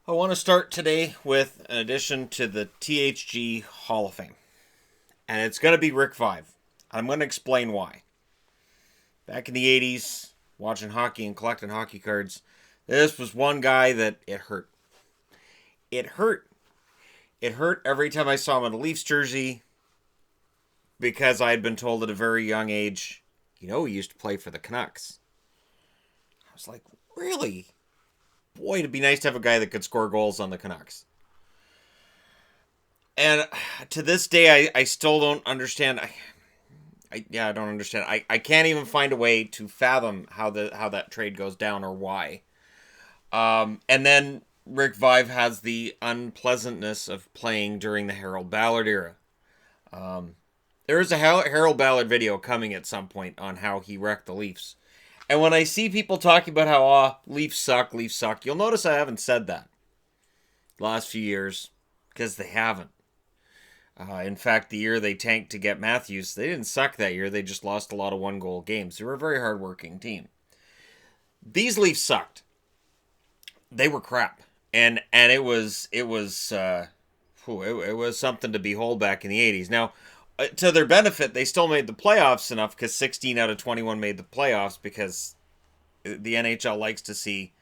I want to start today with an addition to the THG Hall of Fame. And it's going to be Rick Vaive. I'm going to explain why. Back in the 80s, watching hockey and collecting hockey cards, this was one guy that it hurt. It hurt. It hurt every time I saw him in a Leafs jersey because I had been told at a very young age, he used to play for the Canucks. I was like, really? Boy, it'd be nice to have a guy that could score goals on the Canucks. And to this day, I still don't understand. I don't understand. I can't even find a way to fathom how that trade goes down or why. And then Rick Vaive has the unpleasantness of playing during the Harold Ballard era. There is a Harold Ballard video coming at some point on how he wrecked the Leafs. And when I see people talking about how, Leafs suck, you'll notice I haven't said that the last few years because they haven't. In fact, the year they tanked to get Matthews, they didn't suck that year. They just lost a lot of one-goal games. They were a very hard-working team. These Leafs sucked. They were crap. And it was something to behold back in the 80s. Now, to their benefit, they still made the playoffs enough because 16 out of 21 made the playoffs because the NHL likes to see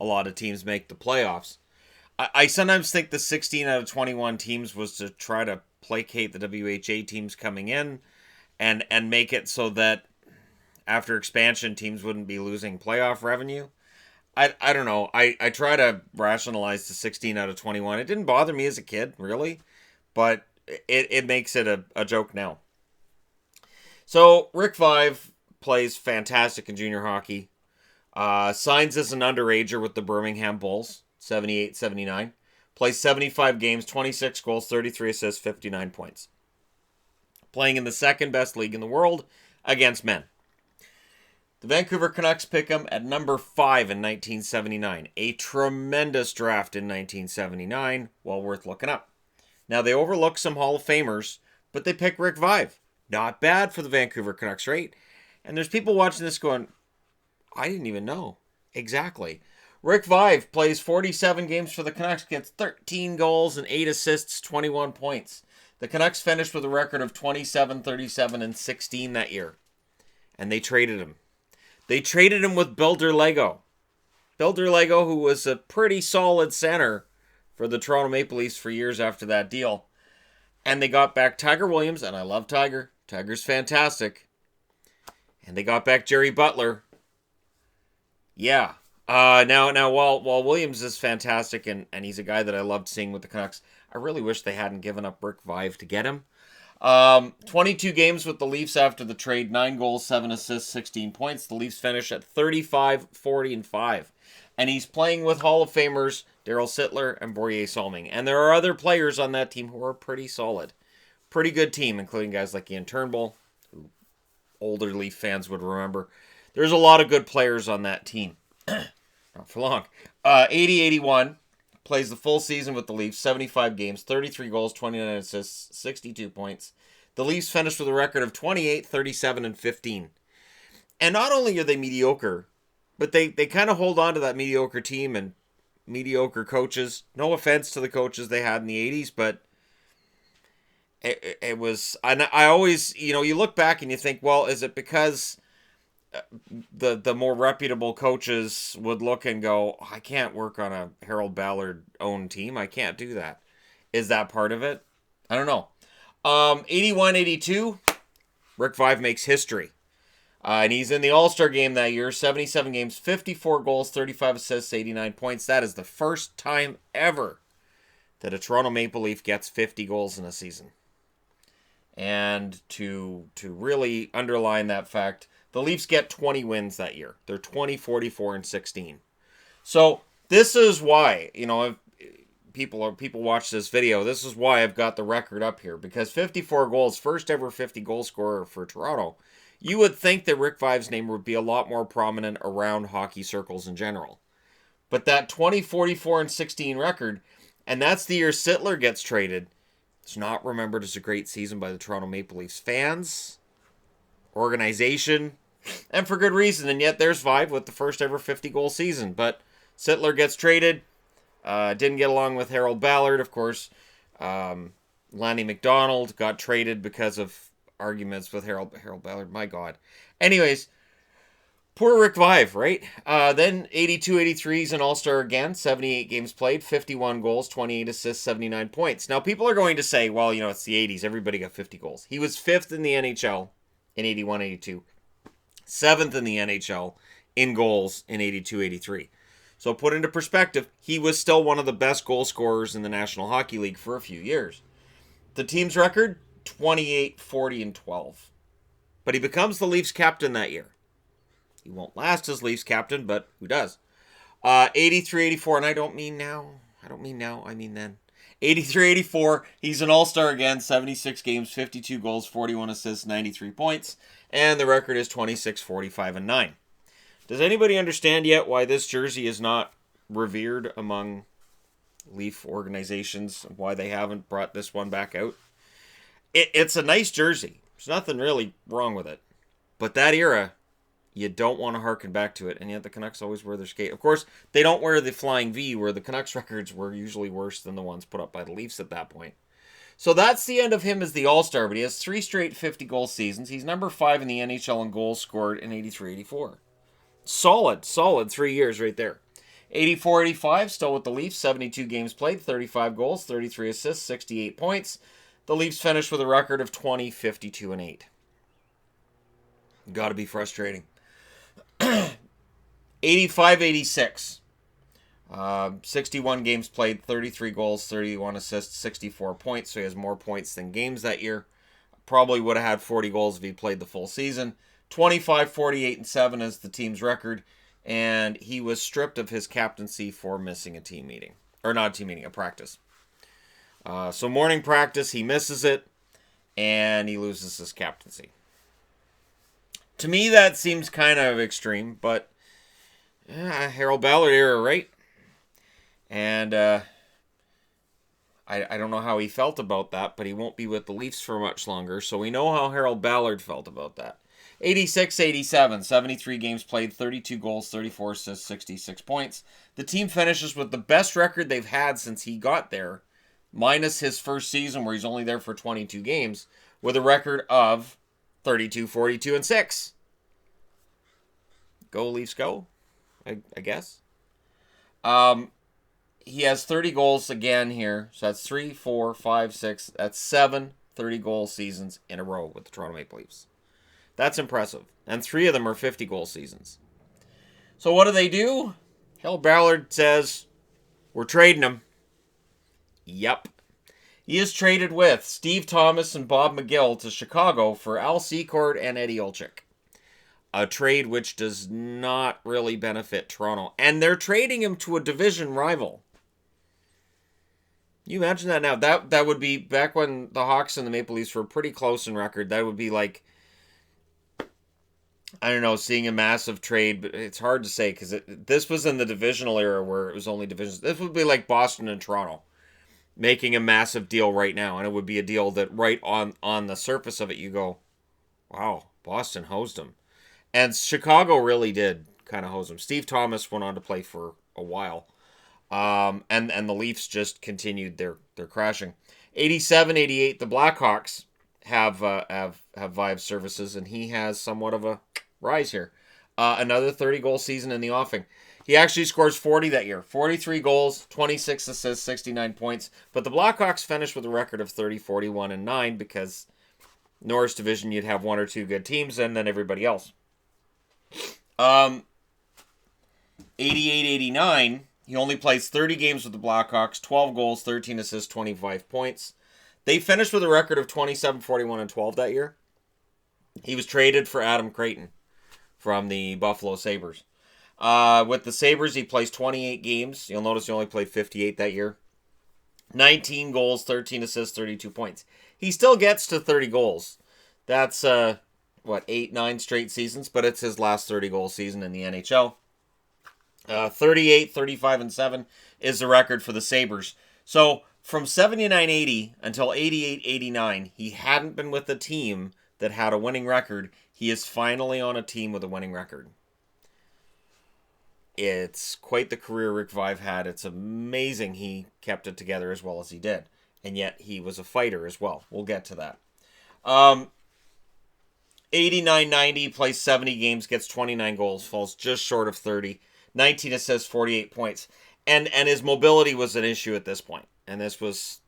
a lot of teams make the playoffs. I sometimes think the 16 out of 21 teams was to try to placate the WHA teams coming in and make it so that after expansion, teams wouldn't be losing playoff revenue. I don't know. I try to rationalize the 16 out of 21. It didn't bother me as a kid, really, but it makes it a joke now. So Rick Vaive plays fantastic in junior hockey. Signs as an underager with the Birmingham Bulls, 78-79. Plays 75 games, 26 goals, 33 assists, 59 points. Playing in the second best league in the world against men. The Vancouver Canucks pick him at number 5 in 1979. A tremendous draft in 1979, well worth looking up. Now, they overlook some Hall of Famers, but they pick Rick Vaive. Not bad for the Vancouver Canucks, right? And there's people watching this going, I didn't even know. Exactly. Rick Vaive plays 47 games for the Canucks, gets 13 goals and 8 assists, 21 points. The Canucks finished with a record of 27, 37, and 16 that year. And they traded him. They traded him with Builder Lego. Builder Lego, who was a pretty solid center for the Toronto Maple Leafs for years after that deal. And they got back Tiger Williams, and I love Tiger. Tiger's fantastic. And they got back Jerry Butler. Yeah. Now while Williams is fantastic, and he's a guy that I loved seeing with the Canucks, I really wish they hadn't given up Rick Vaive to get him. 22 games with the Leafs after the trade, 9 goals, 7 assists, 16 points. The Leafs finish at 35, 40, and 5. And he's playing with Hall of Famers Daryl Sittler and Borje Salming. And there are other players on that team who are pretty solid. Pretty good team, including guys like Ian Turnbull, who older Leaf fans would remember. There's a lot of good players on that team. Not for long. 80-81. Plays the full season with the Leafs, 75 games, 33 goals, 29 assists, 62 points. The Leafs finished with a record of 28, 37, and 15. And not only are they mediocre, but they kind of hold on to that mediocre team and mediocre coaches. No offense to the coaches they had in the 80s, but it was... And I always, you look back and you think, well, is it because the more reputable coaches would look and go, I can't work on a Harold Ballard owned team. I can't do that. Is that part of it? I don't know. 81-82, Rick Vaive makes history. And he's in the All-Star game that year, 77 games, 54 goals, 35 assists, 89 points. That is the first time ever that a Toronto Maple Leaf gets 50 goals in a season. And to really underline that fact, the Leafs get 20 wins that year. They're 20, 44, and 16. So this is why, if people watch this video, this is why I've got the record up here. Because 54 goals, first ever 50 goal scorer for Toronto. You would think that Rick Vaive's name would be a lot more prominent around hockey circles in general. But that 20, 44, and 16 record, and that's the year Sittler gets traded, it's not remembered as a great season by the Toronto Maple Leafs fans, organization, and for good reason. And yet there's Vaive with the first ever 50-goal season. But Sittler gets traded. Didn't get along with Harold Ballard, of course. Lanny McDonald got traded because of arguments with Harold Ballard. My God. Anyways, poor Rick Vaive, right? Then 82-83, he's an all-star again. 78 games played, 51 goals, 28 assists, 79 points. Now, people are going to say, well, it's the 80s. Everybody got 50 goals. He was 5th in the NHL in 81-82. 7th in the NHL in goals in 82-83. So put into perspective, he was still one of the best goal scorers in the National Hockey League for a few years. The team's record, 28, 40, and 12. But he becomes the Leafs captain that year. He won't last as Leafs captain, but who does? 83-84, and I mean then. 83-84, he's an all-star again, 76 games, 52 goals, 41 assists, 93 points, and the record is 26, 45, and 9. Does anybody understand yet why this jersey is not revered among Leaf organizations, why they haven't brought this one back out? It's a nice jersey. There's nothing really wrong with it. But that era, you don't want to harken back to it, and yet the Canucks always wear their skate. Of course, they don't wear the Flying V, where the Canucks records were usually worse than the ones put up by the Leafs at that point. So that's the end of him as the All-Star, but he has 3 straight 50-goal seasons. He's number 5 in the NHL in goals scored in 83-84. Solid 3 years right there. 84-85, still with the Leafs, 72 games played, 35 goals, 33 assists, 68 points. The Leafs finished with a record of 20, 52, and 8. Gotta be frustrating. 85-86. 61 games played, 33 goals, 31 assists, 64 points. So he has more points than games that year. Probably would have had 40 goals if he played the full season. 25, 48, and 7 is the team's record. And he was stripped of his captaincy for missing a team meeting. Or not a team meeting, a practice. So morning practice, he misses it. And he loses his captaincy. To me, that seems kind of extreme, but Harold Ballard era, right? And I don't know how he felt about that, but he won't be with the Leafs for much longer, so we know how Harold Ballard felt about that. 86-87, 73 games played, 32 goals, 34 assists, 66 points. The team finishes with the best record they've had since he got there, minus his first season where he's only there for 22 games, with a record of 32, 42, and 6. Go Leafs, go, I guess. He has 30 goals again here. So that's 3, 4, 5, 6. That's 7 30-goal seasons in a row with the Toronto Maple Leafs. That's impressive. And 3 of them are 50-goal seasons. So what do? Harold Ballard says, we're trading him. Yep. He is traded with Steve Thomas and Bob McGill to Chicago for Al Secord and Eddie Olczyk. A trade which does not really benefit Toronto. And they're trading him to a division rival. You imagine that now. That would be back when the Hawks and the Maple Leafs were pretty close in record. That would be like, I don't know, seeing a massive trade. But it's hard to say because this was in the divisional era where it was only divisions. This would be like Boston and Toronto making a massive deal right now. And it would be a deal that right on the surface of it, you go, wow, Boston hosed them. And Chicago really did kind of hose them. Steve Thomas went on to play for a while. And the Leafs just continued their crashing. 87-88, the Blackhawks have Vaive services, and he has somewhat of a rise here. Another 30-goal season in the offing. He actually scores 40 that year. 43 goals, 26 assists, 69 points. But the Blackhawks finished with a record of 30, 41, and 9 because Norris Division, you'd have 1 or 2 good teams and then everybody else. 88-89, he only plays 30 games with the Blackhawks, 12 goals, 13 assists, 25 points. They finished with a record of 27, 41, and 12 that year. He was traded for Adam Creighton from the Buffalo Sabres. With the Sabres, he plays 28 games. You'll notice he only played 58 that year. 19 goals, 13 assists, 32 points. He still gets to 30 goals. That's, 8-9 straight seasons, but it's his last 30-goal season in the NHL. 38, 35, and 7 is the record for the Sabres. So, from 79-80 until 88-89, he hadn't been with a team that had a winning record. He is finally on a team with a winning record. It's quite the career Rick Vaive had. It's amazing he kept it together as well as he did. And yet he was a fighter as well. We'll get to that. 89-90, plays 70 games, gets 29 goals, falls just short of 30. 19 assists, 48 points. And his mobility was an issue at this point. And this was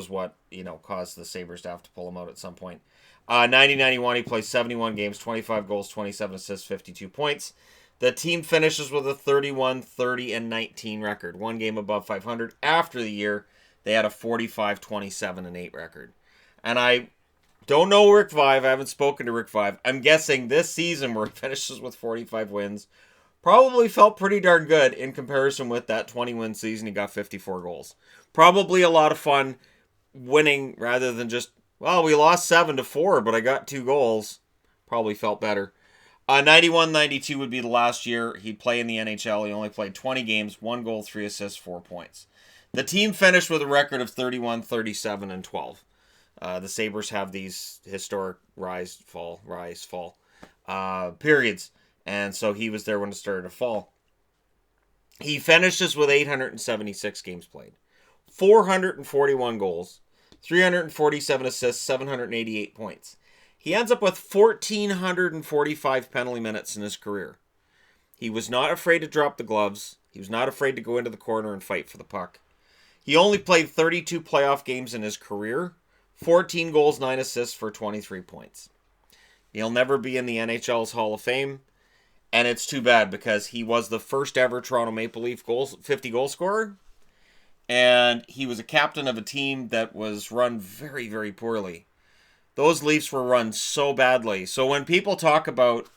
what, caused the Sabres to have to pull him out at some point. 90-91, he plays 71 games, 25 goals, 27 assists, 52 points. The team finishes with a 31-30-19 record, one game above 500. After the year, they had a 45-27-8 record. And I don't know Rick Vaive. I haven't spoken to Rick Vaive. I'm guessing this season where he finishes with 45 wins probably felt pretty darn good in comparison with that 20-win season. He got 54 goals. Probably a lot of fun winning rather than just, well, we lost 7-4, but I got 2 goals. Probably felt better. 91-92 would be the last year he'd play in the NHL. He only played 20 games, 1 goal, 3 assists, 4 points. The team finished with a record of 31-37-12. The Sabres have these historic rise, fall periods. And so he was there when it started to fall. He finishes with 876 games played, 441 goals, 347 assists, 788 points. He ends up with 1,445 penalty minutes in his career. He was not afraid to drop the gloves. He was not afraid to go into the corner and fight for the puck. He only played 32 playoff games in his career, 14 goals, 9 assists for 23 points. He'll never be in the NHL's Hall of Fame, and it's too bad because he was the first ever Toronto Maple Leaf 50-goal scorer, and he was a captain of a team that was run very, very poorly. Those Leafs were run so badly. So when people talk about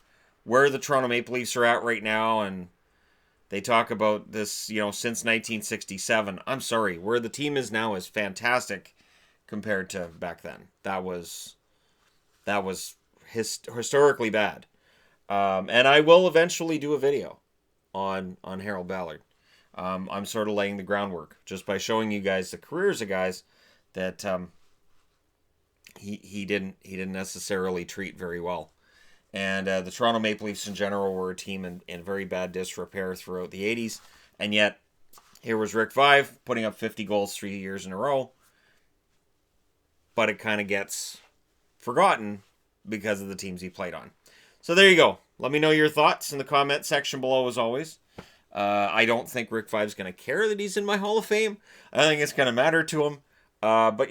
where the Toronto Maple Leafs are at right now, and they talk about this, since 1967, I'm sorry, where the team is now is fantastic compared to back then. That was historically bad. And I will eventually do a video on Harold Ballard. I'm sort of laying the groundwork just by showing you guys the careers of guys that he didn't necessarily treat very well. And the Toronto Maple Leafs in general were a team in very bad disrepair throughout the 80s. And yet, here was Rick Vaive putting up 50 goals 3 years in a row. But it kind of gets forgotten because of the teams he played on. So there you go. Let me know your thoughts in the comment section below as always. I don't think Rick Vaive's going to care that he's in my Hall of Fame. I don't think it's going to matter to him. But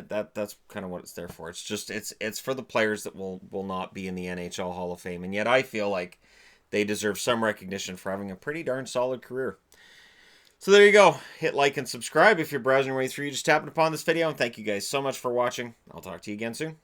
that's kind of what it's there for. It's just it's for the players that will not be in the NHL Hall of Fame, and yet I feel like they deserve some recognition for having a pretty darn solid career. So there you go. Hit like and subscribe if you're browsing your way through. Just tapping upon this video, and thank you guys so much for watching. I'll talk to you again soon.